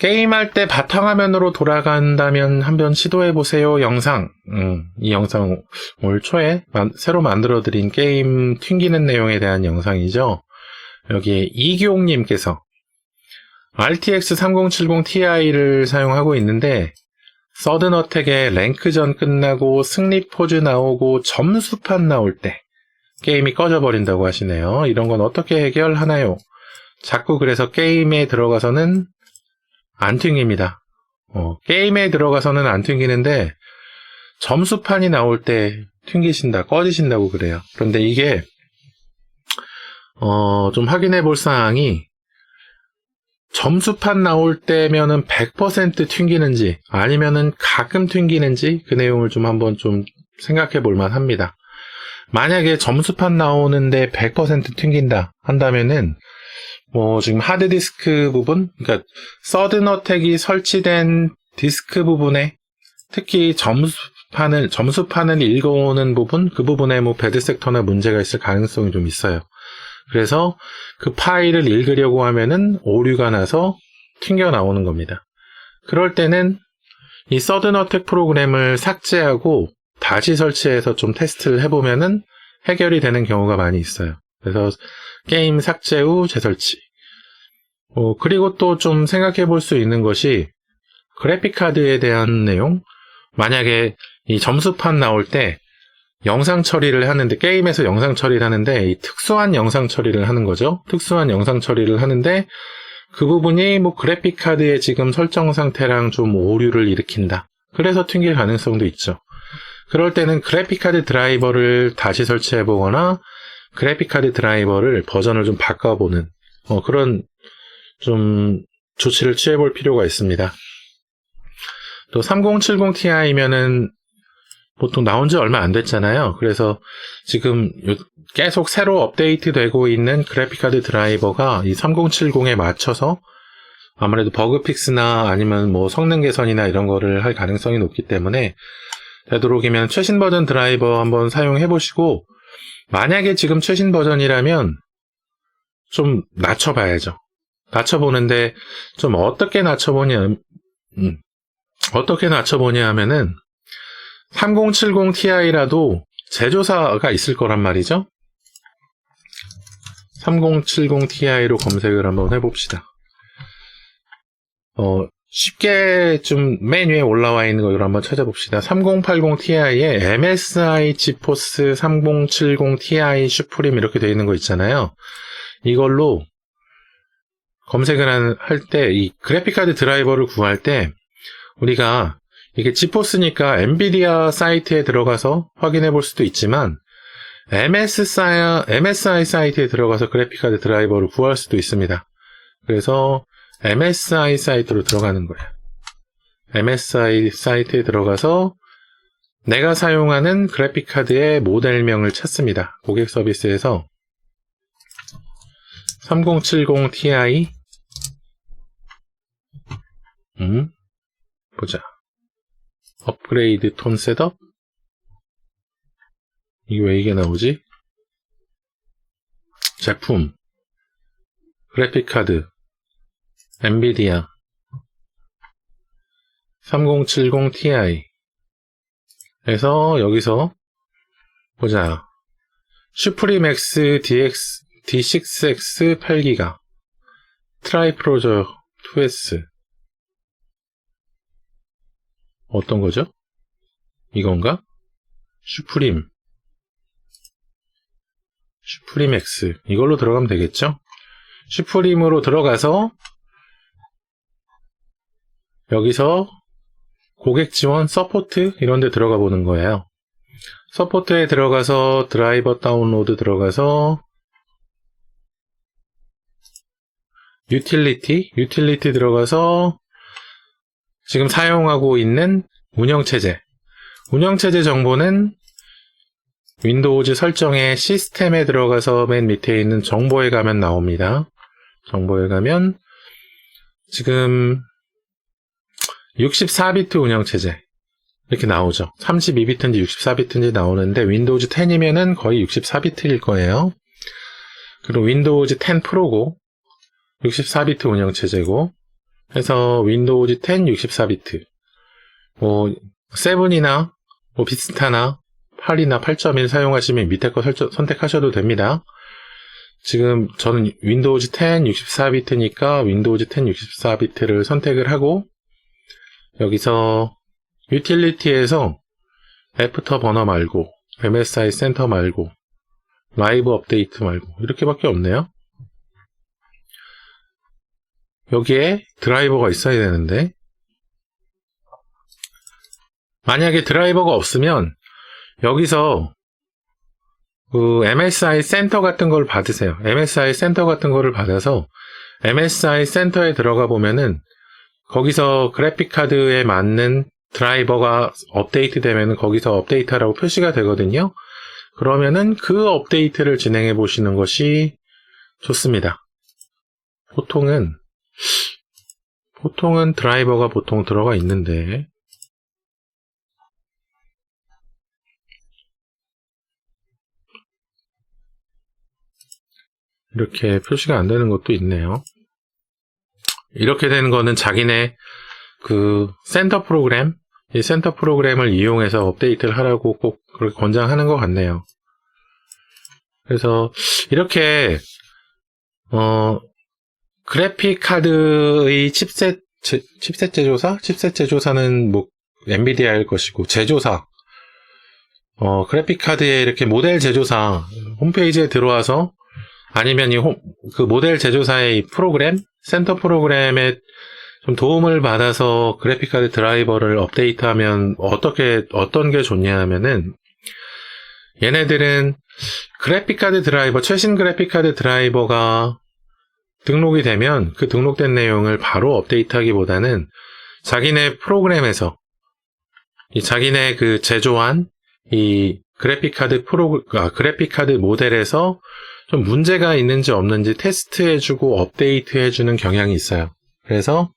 게임할 때 바탕화면으로 돌아간다면 한번 시도해보세요 영상. 이 영상 올 초에 새로 만들어드린 게임 튕기는 내용에 대한 영상이죠. 여기 이기옥님께서 RTX 3070 Ti를 사용하고 있는데 서든어택에 랭크전 끝나고 승리 포즈 나오고 점수판 나올 때 게임이 꺼져버린다고 하시네요. 이런 건 어떻게 해결하나요? 자꾸 그래서 게임에 들어가서는 안 튕깁니다. 게임에 들어가서는 안 튕기는데 점수판이 나올 때 튕기신다, 꺼지신다고 그래요. 그런데 이게 좀 확인해 볼 사항이 점수판 나올 때면은 100% 튕기는지 아니면은 가끔 튕기는지 그 내용을 좀 한번 좀 생각해 볼 만합니다. 만약에 점수판 나오는데 100% 튕긴다 한다면은 지금 하드디스크 부분, 그러니까 서든어택이 설치된 디스크 부분에 특히 점수판을 읽어오는 부분, 그 부분에 배드섹터나 문제가 있을 가능성이 좀 있어요. 그래서 그 파일을 읽으려고 하면은 오류가 나서 튕겨 나오는 겁니다. 그럴 때는 이 서든어택 프로그램을 삭제하고 다시 설치해서 좀 테스트를 해보면은 해결이 되는 경우가 많이 있어요. 그래서 게임 삭제 후 재설치. 그리고 또 좀 생각해 볼 수 있는 것이 그래픽카드에 대한 내용. 만약에 이 점수판 나올 때 영상 처리를 하는데, 게임에서 영상 처리를 하는데 이 특수한 영상 처리를 하는 거죠. 특수한 영상 처리를 하는데 그 부분이 그래픽카드의 지금 설정 상태랑 좀 오류를 일으킨다. 그래서 튕길 가능성도 있죠. 그럴 때는 그래픽카드 드라이버를 다시 설치해 보거나 그래픽카드 드라이버를 버전을 좀 바꿔보는 그런 좀 조치를 취해 볼 필요가 있습니다. 또 3070 Ti면은 보통 나온 지 얼마 안 됐잖아요. 그래서 지금 계속 새로 업데이트 되고 있는 그래픽카드 드라이버가 이 3070에 맞춰서 아무래도 버그 픽스나 아니면 성능 개선이나 이런 거를 할 가능성이 높기 때문에 되도록이면 최신 버전 드라이버 한번 사용해 보시고, 만약에 지금 최신 버전이라면 좀 낮춰봐야죠. 낮춰보는데 좀 어떻게 낮춰보냐 하면은 3070 Ti라도 제조사가 있을 거란 말이죠. 3070 Ti로 검색을 한번 해봅시다. 쉽게 좀 맨 위에 올라와 있는 걸 한번 찾아봅시다. 3080 Ti에 MSI 지포스 3070 Ti 슈프림 이렇게 되어 있는 거 있잖아요. 이걸로 검색을 할 때 이 그래픽카드 드라이버를 구할 때 우리가 이게 지포스니까 엔비디아 사이트에 들어가서 확인해 볼 수도 있지만 MSI 사이트에 들어가서 그래픽카드 드라이버를 구할 수도 있습니다. 그래서 MSI 사이트로 들어가는 거예요. MSI 사이트에 들어가서 내가 사용하는 그래픽카드의 모델명을 찾습니다. 고객 서비스에서 3070 Ti 보자. 업그레이드 톤 셋업? 이게 왜 이게 나오지? 제품 그래픽카드 엔비디아 3070 Ti 에서 여기서 보자. 슈프림 X D6X 8기가 트라이프로저 2S 어떤 거죠? 이건가? 슈프림 X 이걸로 들어가면 되겠죠? 슈프림으로 들어가서 여기서 고객 지원 서포트 이런 데 들어가 보는 거예요. 서포트에 들어가서 드라이버 다운로드 들어가서 유틸리티 들어가서 지금 사용하고 있는 운영체제 정보는 윈도우즈 설정의 시스템에 들어가서 맨 밑에 있는 정보에 가면 나옵니다. 정보에 가면 지금 64비트 운영체제 이렇게 나오죠. 32비트인지 64비트인지 나오는데 윈도우즈 10이면은 거의 64비트일 거예요. 그리고 윈도우즈 10 프로고 64비트 운영체제고 해서 윈도우즈 10 64비트, 뭐 7이나 뭐 비스타나 8이나 8.1 사용하시면 밑에 거 선택하셔도 됩니다. 지금 저는 윈도우즈 10 64비트니까 윈도우즈 10 64비트를 선택을 하고, 여기서 유틸리티에서 애프터 버너 말고 MSI 센터 말고 라이브 업데이트 말고 이렇게밖에 없네요. 여기에 드라이버가 있어야 되는데, 만약에 드라이버가 없으면 여기서 그 MSI 센터 같은 걸 받으세요. MSI 센터 같은 거를 받아서 MSI 센터에 들어가 보면은 거기서 그래픽카드에 맞는 드라이버가 업데이트 되면은 거기서 업데이트하라고 표시가 되거든요. 그러면은 그 업데이트를 진행해 보시는 것이 좋습니다. 보통은 드라이버가 보통 들어가 있는데, 이렇게 표시가 안 되는 것도 있네요. 이렇게 되는 거는 자기네 그 센터 프로그램, 이 센터 프로그램을 이용해서 업데이트를 하라고 꼭 그렇게 권장하는 것 같네요. 그래서 이렇게 그래픽 카드의 칩셋 제조사? 칩셋 제조사는 뭐 엔비디아일 것이고, 제조사, 그래픽 카드에 이렇게 모델 제조사 홈페이지에 들어와서, 아니면 그 모델 제조사의 이 프로그램, 센터 프로그램에 좀 도움을 받아서 그래픽카드 드라이버를 업데이트하면 어떤 게 좋냐 하면은, 얘네들은 그래픽카드 드라이버, 최신 그래픽카드 드라이버가 등록이 되면 그 등록된 내용을 바로 업데이트하기보다는 자기네 프로그램에서 자기네 그 제조한 이 그래픽카드 모델에서 좀 문제가 있는지 없는지 테스트해주고 업데이트해주는 경향이 있어요. 그래서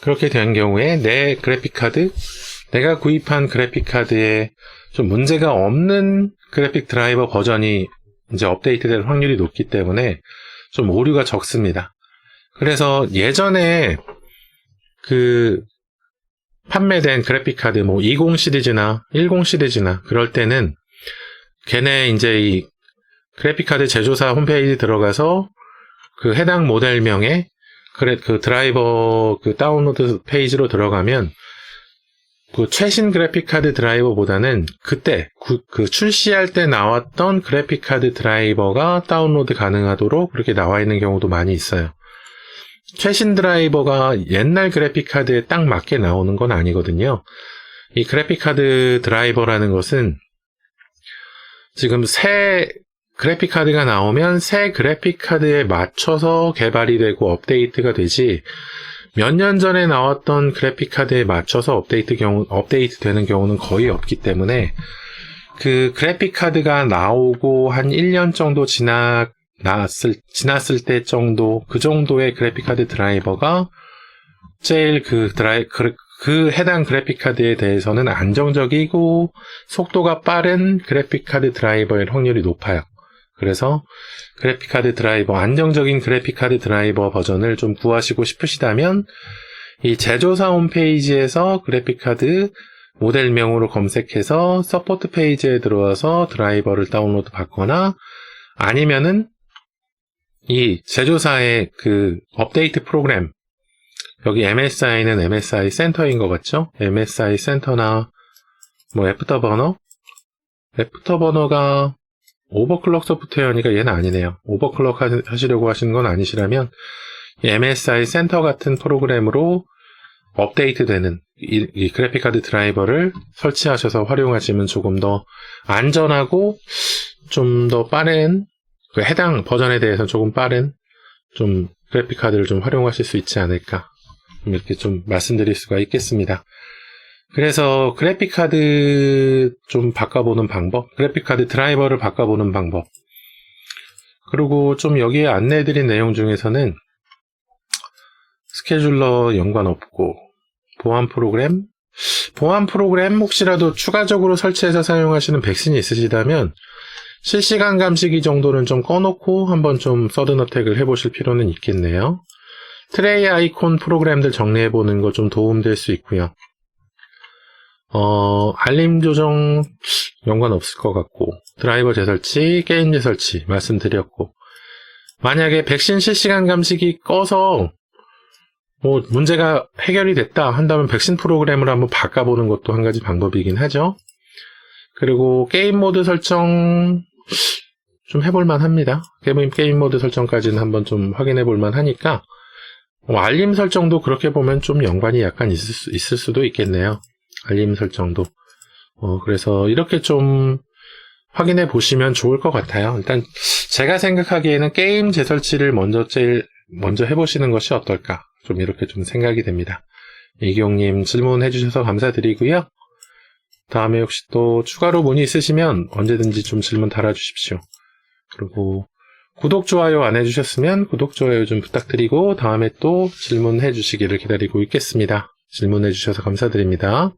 그렇게 된 경우에 내가 구입한 그래픽카드에 좀 문제가 없는 그래픽 드라이버 버전이 이제 업데이트될 확률이 높기 때문에 좀 오류가 적습니다. 그래서 예전에 그 판매된 그래픽카드 뭐 20 시리즈나 10 시리즈나 그럴 때는 걔네 이제 이 그래픽카드 제조사 홈페이지 들어가서 그 해당 모델명의 그 드라이버 그 다운로드 페이지로 들어가면 그 최신 그래픽카드 드라이버보다는 그때 그 출시할 때 나왔던 그래픽카드 드라이버가 다운로드 가능하도록 그렇게 나와 있는 경우도 많이 있어요. 최신 드라이버가 옛날 그래픽카드에 딱 맞게 나오는 건 아니거든요. 이 그래픽카드 드라이버라는 것은 지금 새 그래픽카드가 나오면 새 그래픽카드에 맞춰서 개발이 되고 업데이트가 되지, 몇 년 전에 나왔던 그래픽카드에 맞춰서 업데이트 되는 경우는 거의 없기 때문에, 그 그래픽카드가 나오고 한 1년 정도 지났을 때 정도, 그 정도의 그래픽카드 드라이버가 제일 그 해당 그래픽카드에 대해서는 안정적이고 속도가 빠른 그래픽카드 드라이버일 확률이 높아요. 그래서 그래픽카드 드라이버, 안정적인 그래픽카드 드라이버 버전을 좀 구하시고 싶으시다면 이 제조사 홈페이지에서 그래픽카드 모델명으로 검색해서 서포트 페이지에 들어와서 드라이버를 다운로드 받거나, 아니면은 이 제조사의 그 업데이트 프로그램, 여기 MSI는 MSI 센터인 것 같죠? MSI 센터나 뭐 애프터버너가 오버클럭 소프트웨어니까 얘는 아니네요. 오버클럭 하시려고 하시는 건 아니시라면 이 MSI 센터 같은 프로그램으로 업데이트되는 이 그래픽카드 드라이버를 설치하셔서 활용하시면 조금 더 안전하고 좀 더 빠른, 그 해당 버전에 대해서 조금 빠른 좀 그래픽카드를 좀 활용하실 수 있지 않을까, 이렇게 좀 말씀드릴 수가 있겠습니다. 그래서 그래픽카드 좀 바꿔보는 방법, 그래픽카드 드라이버를 바꿔보는 방법, 그리고 좀 여기에 안내해드린 내용 중에서는 스케줄러 연관 없고 보안 프로그램 혹시라도 추가적으로 설치해서 사용하시는 백신이 있으시다면 실시간 감시기 정도는 좀 꺼놓고 한번 좀 서든 어택을 해보실 필요는 있겠네요. 트레이 아이콘 프로그램들 정리해보는 거 좀 도움될 수 있고요. 알림 조정 연관 없을 것 같고, 드라이버 재설치, 게임 재설치 말씀드렸고, 만약에 백신 실시간 감식이 꺼서 문제가 해결이 됐다 한다면 백신 프로그램을 한번 바꿔보는 것도 한 가지 방법이긴 하죠. 그리고 게임 모드 설정 좀 해볼만 합니다. 게임 모드 설정까지는 한번 좀 확인해볼만 하니까, 알림 설정도 그렇게 보면 좀 연관이 약간 있을 수도 있겠네요. 알림 설정도. 그래서 이렇게 좀 확인해 보시면 좋을 것 같아요. 일단 제가 생각하기에는 게임 재설치를 먼저 해보시는 것이 어떨까, 좀 이렇게 좀 생각이 됩니다. 이기용님 질문해 주셔서 감사드리고요. 다음에 혹시 또 추가로 문의 있으시면 언제든지 좀 질문 달아주십시오. 그리고 구독, 좋아요 안 해주셨으면 구독, 좋아요 좀 부탁드리고 다음에 또 질문해 주시기를 기다리고 있겠습니다. 질문해 주셔서 감사드립니다.